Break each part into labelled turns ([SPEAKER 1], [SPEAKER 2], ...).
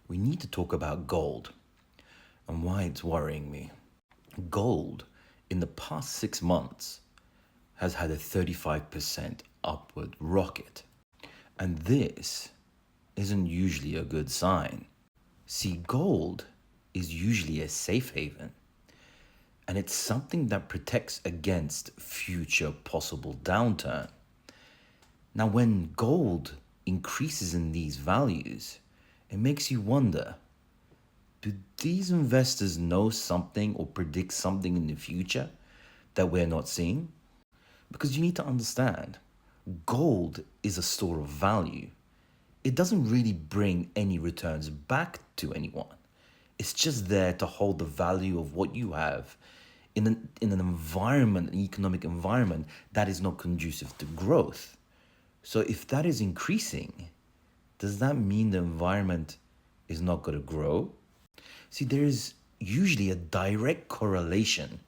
[SPEAKER 1] we need to talk about gold and why it's worrying me. Gold in the past 6 months has had a 35% upward rocket. And this isn't usually a good sign. See, gold is usually a safe haven, and it's something that protects against future possible downturn. Now, when gold increases in these values, it makes you wonder, do these investors know something or predict something in the future that we're not seeing? Because you need to understand, gold is a store of value. It doesn't really bring any returns back to anyone. It's just there to hold the value of what you have in an environment, an economic environment that is not conducive to growth. So if that is increasing, does that mean the environment is not going to grow? See, there is usually a direct correlation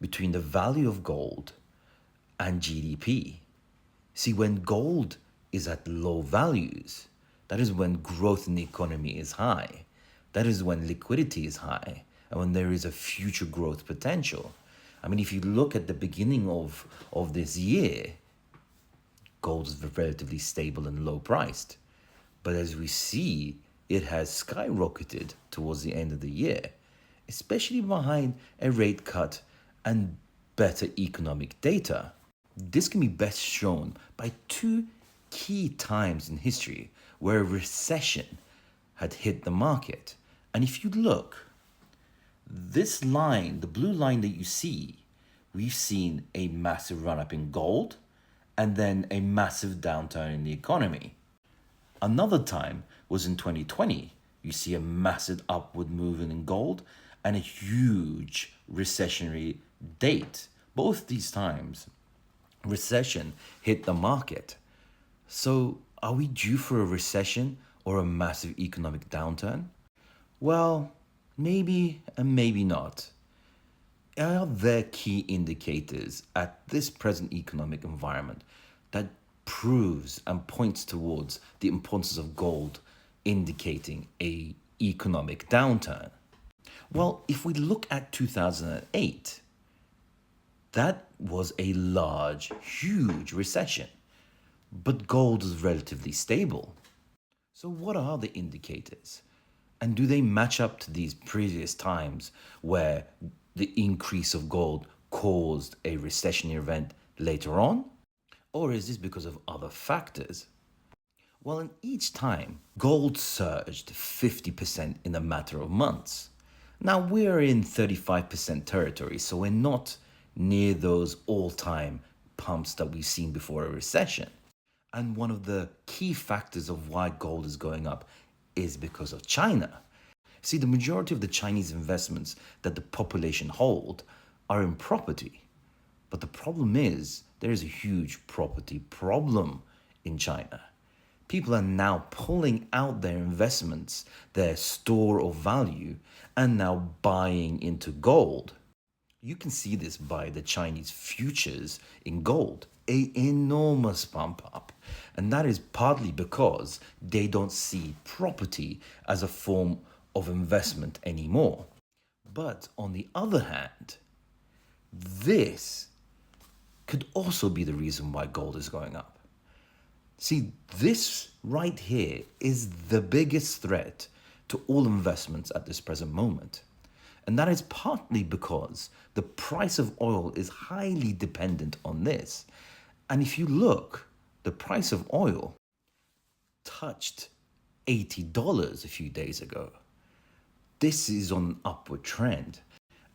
[SPEAKER 1] between the value of gold and GDP. See, when gold is at low values, that is when growth in the economy is high. That is when liquidity is high and when there is a future growth potential. I mean, if you look at the beginning of this year, gold is relatively stable and low priced. But as we see, it has skyrocketed towards the end of the year, especially behind a rate cut and better economic data. This can be best shown by two key times in history where a recession had hit the market. And if you look, this line, the blue line that you see, we've seen a massive run up in gold and then a massive downturn in the economy. Another time was in 2020. You see a massive upward movement in gold and a huge recessionary date. Both these times, recession hit the market. So, are we due for a recession or a massive economic downturn? Well, maybe and maybe not. Are there key indicators at this present economic environment that proves and points towards the importance of gold indicating a economic downturn? Well, if we look at 2008, that was a large, huge recession, but gold is relatively stable. So what are the indicators? And do they match up to these previous times where the increase of gold caused a recessionary event later on? Or is this because of other factors? Well, in each time, gold surged 50% in a matter of months. Now we're in 35% territory, so we're not near those all-time pumps that we've seen before a recession. And one of the key factors of why gold is going up is because of China. See, the majority of the Chinese investments that the population hold are in property. But the problem is, there is a huge property problem in China. People are now pulling out their investments, their store of value, and now buying into gold. You can see this by the Chinese futures in gold, an enormous pump up. And that is partly because they don't see property as a form of investment anymore. But on the other hand, this could also be the reason why gold is going up. See, this right here is the biggest threat to all investments at this present moment. And that is partly because the price of oil is highly dependent on this. And if you look, the price of oil touched $80 a few days ago. This is on an upward trend.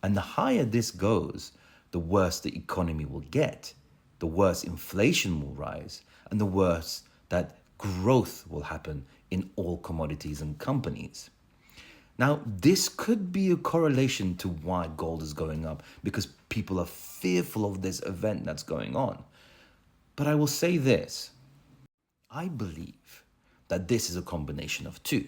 [SPEAKER 1] And the higher this goes, the worse the economy will get, the worse inflation will rise, and the worse that growth will happen in all commodities and companies. Now, this could be a correlation to why gold is going up, because people are fearful of this event that's going on. But I will say this, I believe that this is a combination of two.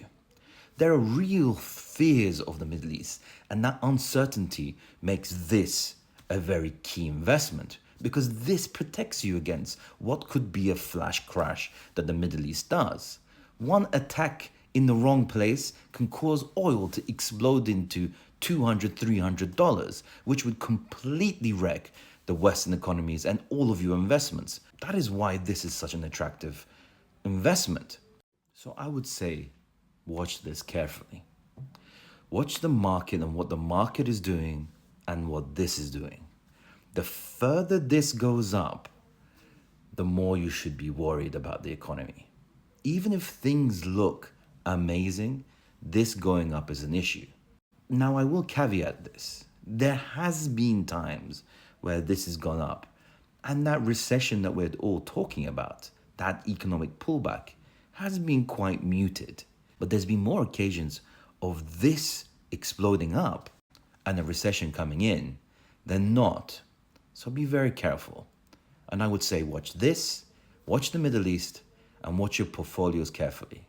[SPEAKER 1] There are real fears of the Middle East, and that uncertainty makes this a very key investment, because this protects you against what could be a flash crash that the Middle East does. One attack in the wrong place can cause oil to explode into $200, $300, which would completely wreck the Western economies and all of your investments. That is why this is such an attractive investment. So I would say, watch this carefully. Watch the market and what the market is doing and what this is doing. The further this goes up, the more you should be worried about the economy. Even if things look amazing, this going up is an issue. Now, I will caveat this. There has been times where this has gone up, and that recession that we're all talking about, that economic pullback, has been quite muted. But there's been more occasions of this exploding up and a recession coming in than not. So be very careful. And I would say watch this, watch the Middle East, and watch your portfolios carefully.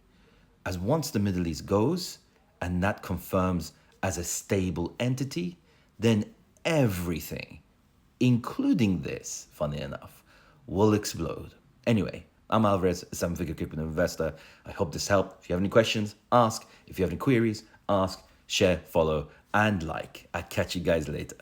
[SPEAKER 1] As once the Middle East goes, and that confirms as a stable entity, then everything, including this, funny enough, will explode. Anyway, I'm Alvarez, a seven-figure crypto investor. I hope this helped. If you have any questions, ask. If you have any queries, ask, share, follow, and like. I'll catch you guys later.